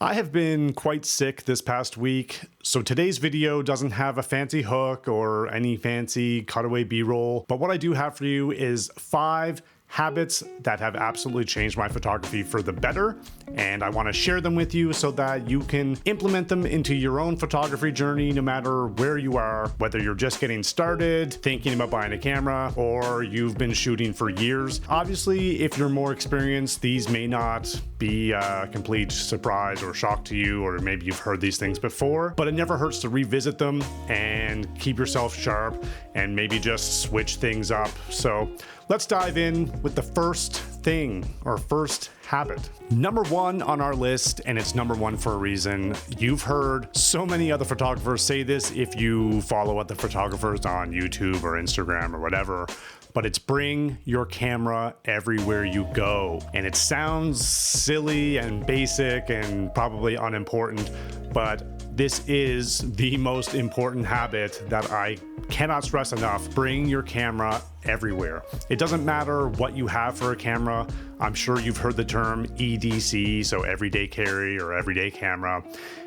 I have been quite sick this past week, so today's video doesn't have a fancy hook or any fancy cutaway B-roll, but what I do have for you is 5 habits that have absolutely changed my photography for the better, and I want to share them with you so that you can implement them into your own photography journey no matter where you are, whether you're just getting started, thinking about buying a camera, or you've been shooting for years. Obviously, if you're more experienced, these may not be a complete surprise or shock to you, or maybe you've heard these things before, but it never hurts to revisit them and keep yourself sharp and maybe just switch things up. So let's dive in with the first thing, or first habit. Number 1 on our list, and it's number 1 for a reason. You've heard so many other photographers say this if you follow other photographers on YouTube or Instagram or whatever, but it's bring your camera everywhere you go. And it sounds silly and basic and probably unimportant, but this is the most important habit that I cannot stress enough. Bring your camera everywhere. It doesn't matter what you have for a camera. I'm sure you've heard the term EDC, so everyday carry or everyday camera.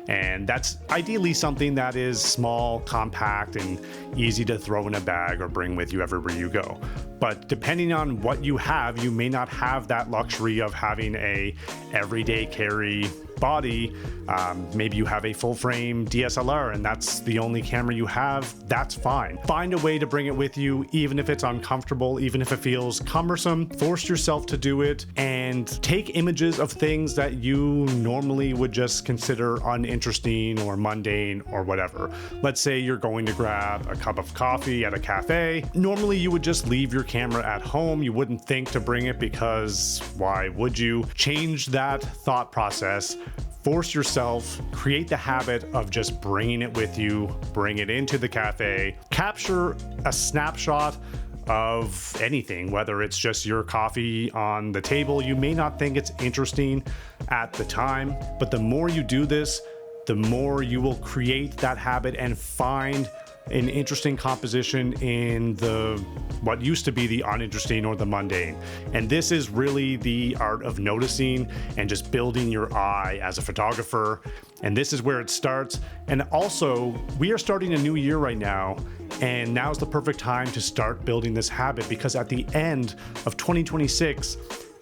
And that's ideally something that is small, compact, and easy to throw in a bag or bring with you everywhere you go. But depending on what you have, you may not have that luxury of having a everyday carry body. Maybe you have a full frame DSLR and that's the only camera you have. That's fine. Find a way to bring it with you, even if it's uncomfortable, even if it feels cumbersome. Force yourself to do it and take images of things that you normally would just consider uninteresting or mundane or whatever. Let's say you're going to grab a cup of coffee at a cafe. Normally you would just leave your camera at home. You wouldn't think to bring it because why would you? Change that thought process. Force yourself, create the habit of just bringing it with you, bring it into the cafe, capture a snapshot of anything, whether it's just your coffee on the table. You may not think it's interesting at the time, but the more you do this, the more you will create that habit and find an interesting composition in what used to be the uninteresting or the mundane. And this is really the art of noticing and just building your eye as a photographer. And this is where it starts. And also, we are starting a new year right now, and now's the perfect time to start building this habit, because at the end of 2026,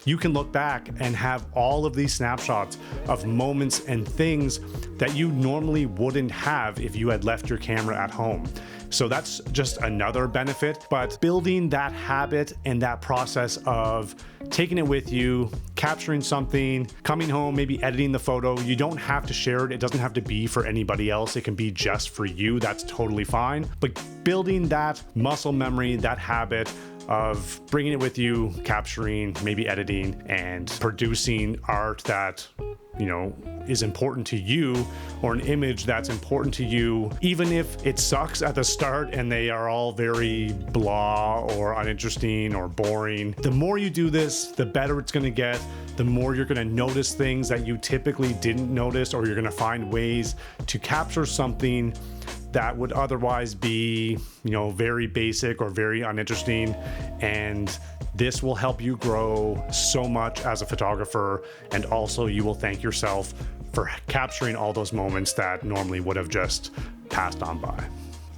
you can look back and have all of these snapshots of moments and things that you normally wouldn't have if you had left your camera at home. So that's just another benefit, but building that habit and that process of taking it with you, capturing something, coming home, maybe editing the photo. You don't have to share it. It doesn't have to be for anybody else. It can be just for you. That's totally fine. But building that muscle memory, that habit of bringing it with you, capturing, maybe editing, and producing art that, you know, is important to you, or an image that's important to you, even if it sucks at the start and they are all very blah or uninteresting or boring. The more you do this, the better it's going to get. The more you're going to notice things that you typically didn't notice, or you're going to find ways to capture something that would otherwise be, you know, very basic or very uninteresting. And this will help you grow so much as a photographer, and also you will thank yourself for capturing all those moments that normally would have just passed on by.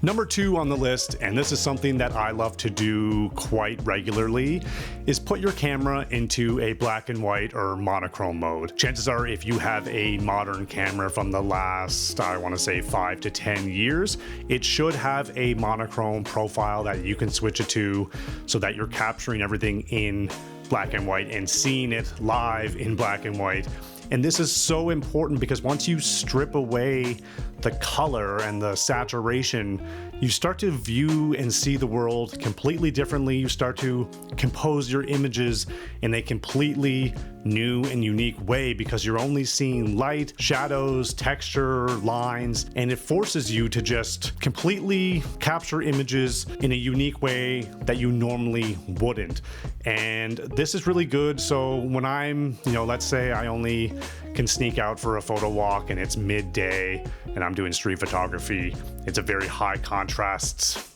Number 2 on the list, and this is something that I love to do quite regularly, is put your camera into a black and white or monochrome mode. Chances are, if you have a modern camera from the last, I want to say 5 to 10 years, it should have a monochrome profile that you can switch it to so that you're capturing everything in black and white and seeing it live in black and white. And this is so important because once you strip away the color and the saturation, you start to view and see the world completely differently. You start to compose your images in a completely new and unique way because you're only seeing light, shadows, texture, lines, and it forces you to just completely capture images in a unique way that you normally wouldn't. And this is really good. So when I'm, let's say I only can sneak out for a photo walk and it's midday and I'm doing street photography, it's a very high contrast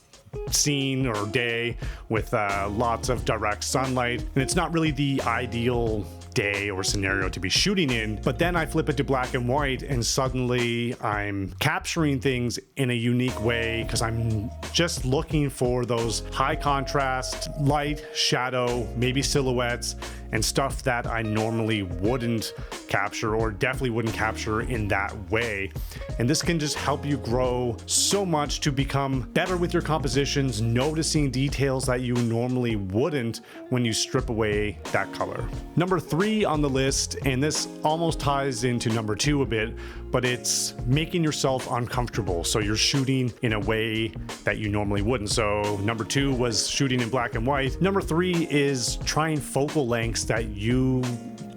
scene or day with lots of direct sunlight, and it's not really the ideal day or scenario to be shooting in. But then I flip it to black and white, and suddenly I'm capturing things in a unique way because I'm just looking for those high contrast, light, shadow, maybe silhouettes, and stuff that I normally wouldn't capture, or definitely wouldn't capture in that way. And this can just help you grow so much to become better with your compositions, noticing details that you normally wouldn't when you strip away that color. Number 3 on the list, and this almost ties into number 2 a bit, but it's making yourself uncomfortable. So you're shooting in a way that you normally wouldn't. So number 2 was shooting in black and white. Number 3 is trying focal lengths that you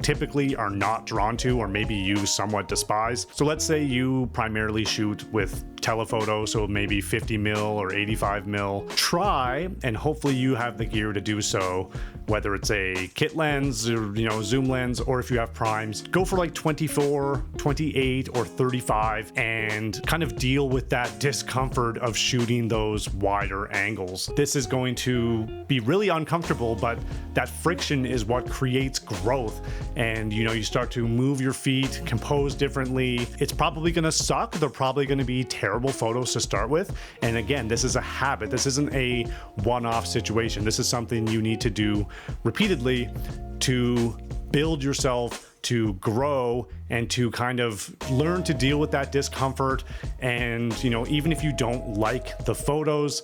typically are not drawn to, or maybe you somewhat despise. So let's say you primarily shoot with telephoto, so maybe 50 mil or 85 mil. Try, and hopefully you have the gear to do so, whether it's a kit lens or zoom lens, or if you have primes, go for like 24, 28 or 35 and kind of deal with that discomfort of shooting those wider angles. This is going to be really uncomfortable, but that friction is what creates growth. And you start to move your feet, compose differently. It's probably going to suck. They're probably going to be terrible photos to start with. And again, this is a habit. This isn't a one-off situation. This is something you need to do repeatedly to build yourself, to grow, and to kind of learn to deal with that discomfort. And even if you don't like the photos,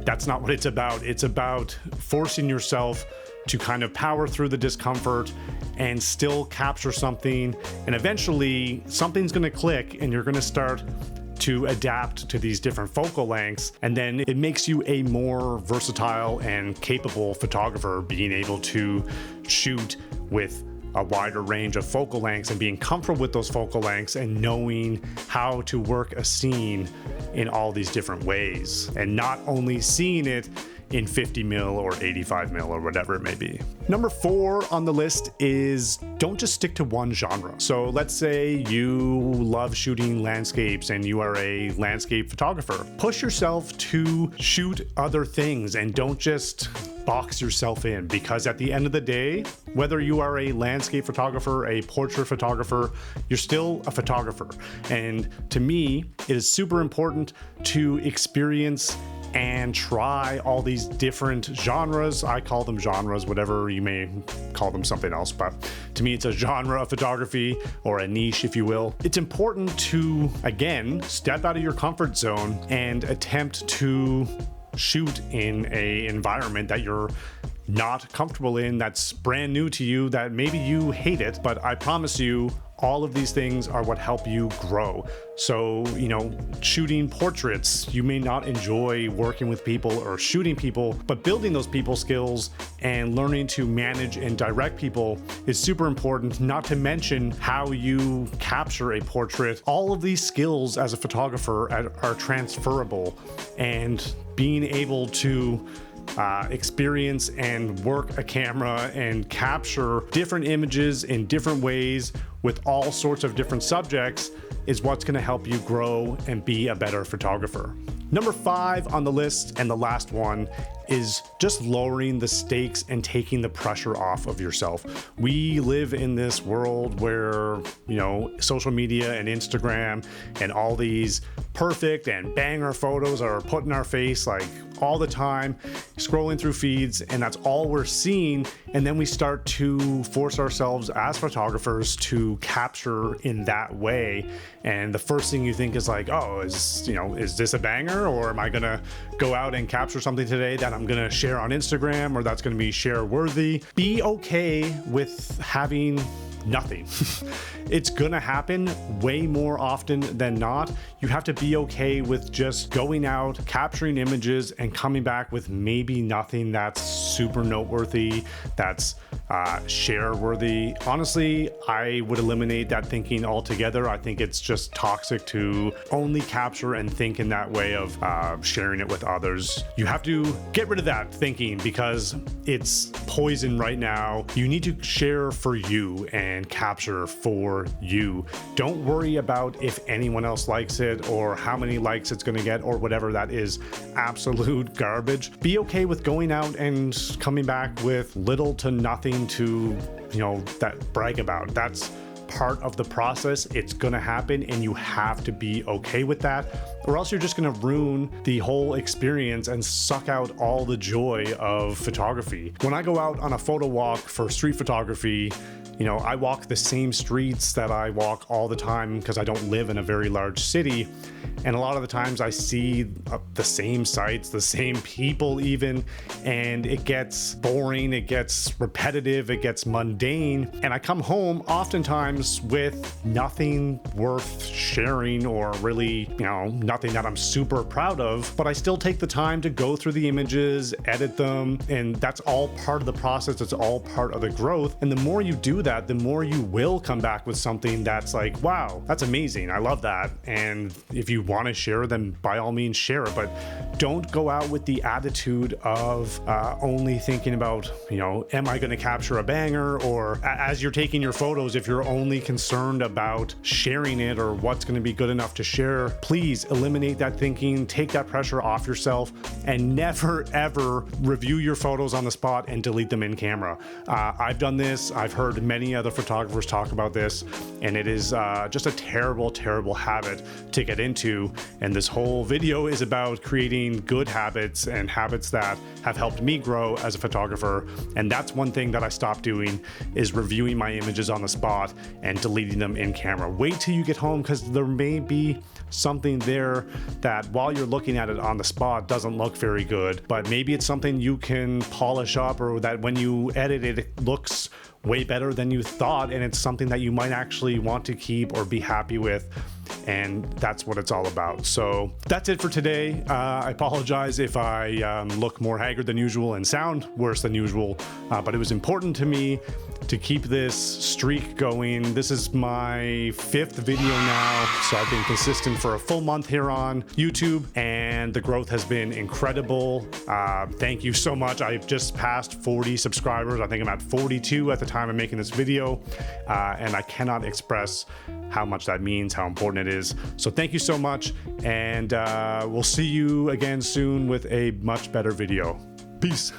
that's not what it's about. It's about forcing yourself to kind of power through the discomfort and still capture something. And eventually something's going to click, and you're going to start to adapt to these different focal lengths. And then it makes you a more versatile and capable photographer, being able to shoot with a wider range of focal lengths and being comfortable with those focal lengths and knowing how to work a scene in all these different ways, and not only seeing it in 50 mil or 85 mil or whatever it may be. Number 4 on the list is don't just stick to one genre. So let's say you love shooting landscapes and you are a landscape photographer. Push yourself to shoot other things and don't just box yourself in, because at the end of the day, whether you are a landscape photographer, a portrait photographer, you're still a photographer. And to me, it is super important to experience and try all these different genres. I call them genres, whatever you may call them something else, but to me it's a genre of photography, or a niche if you will. It's important to, again, step out of your comfort zone and attempt to shoot in a environment that you're not comfortable in, that's brand new to you, that maybe you hate it, but I promise you all of these things are what help you grow. So, shooting portraits, you may not enjoy working with people or shooting people, but building those people skills and learning to manage and direct people is super important, not to mention how you capture a portrait. All of these skills as a photographer are transferable, and being able to experience and work a camera and capture different images in different ways with all sorts of different subjects is what's going to help you grow and be a better photographer. Number 5 on the list, and the last one, is just lowering the stakes and taking the pressure off of yourself. We live in this world where, social media and Instagram and all these perfect and banger photos are put in our face like all the time, scrolling through feeds, and that's all we're seeing. And then we start to force ourselves as photographers to capture in that way. And the first thing you think is like, oh, is this a banger, or am I gonna go out and capture something today that I'm gonna share on Instagram, or that's gonna be share worthy? Be okay with having nothing. It's gonna happen way more often than not. You have to be okay with just going out, capturing images, and coming back with maybe nothing that's super noteworthy, that's share worthy. Honestly, I would eliminate that thinking altogether. I think it's just toxic to only capture and think in that way of sharing it with others. You have to get get rid of that thinking because it's poison right now. You need to share for you and capture for you. Don't worry about if anyone else likes it or how many likes it's going to get or whatever. That is absolute garbage. Be okay with going out and coming back with little to nothing to, that brag about. That's part of the process. It's gonna happen and you have to be okay with that, or else you're just gonna ruin the whole experience and suck out all the joy of photography. When I go out on a photo walk for street photography, I walk the same streets that I walk all the time because I don't live in a very large city. And a lot of the times I see the same sights, the same people even, and it gets boring, it gets repetitive, it gets mundane. And I come home oftentimes with nothing worth sharing or really, nothing that I'm super proud of, but I still take the time to go through the images, edit them, and that's all part of the process. It's all part of the growth. And the more you do that, the more you will come back with something that's like, wow, that's amazing. I love that. And if you want to share, then by all means share it, but don't go out with the attitude of only thinking about, am I going to capture a banger? Or as you're taking your photos, if you're only concerned about sharing it or what's going to be good enough to share, please eliminate that thinking, take that pressure off yourself, and never ever review your photos on the spot and delete them in camera. I've done this. I've heard many other photographers talk about this, and it is just a terrible, terrible habit to get into. And this whole video is about creating good habits and habits that have helped me grow as a photographer. And that's one thing that I stopped doing, is reviewing my images on the spot and deleting them in camera. Wait till you get home, because there may be something there that while you're looking at it on the spot doesn't look very good, but maybe it's something you can polish up, or that when you edit it, it looks way better than you thought, and it's something that you might actually want to keep or be happy with. And that's what it's all about. So that's it for today. I apologize if I look more haggard than usual and sound worse than usual, but it was important to me to keep this streak going. This is my 5th video now, so I've been consistent for a full month here on YouTube, and the growth has been incredible. Thank you so much. I've just passed 40 subscribers. I think I'm at 42 at the time of making this video, and I cannot express how much that means, how important it is. So thank you so much, and we'll see you again soon with a much better video. Peace.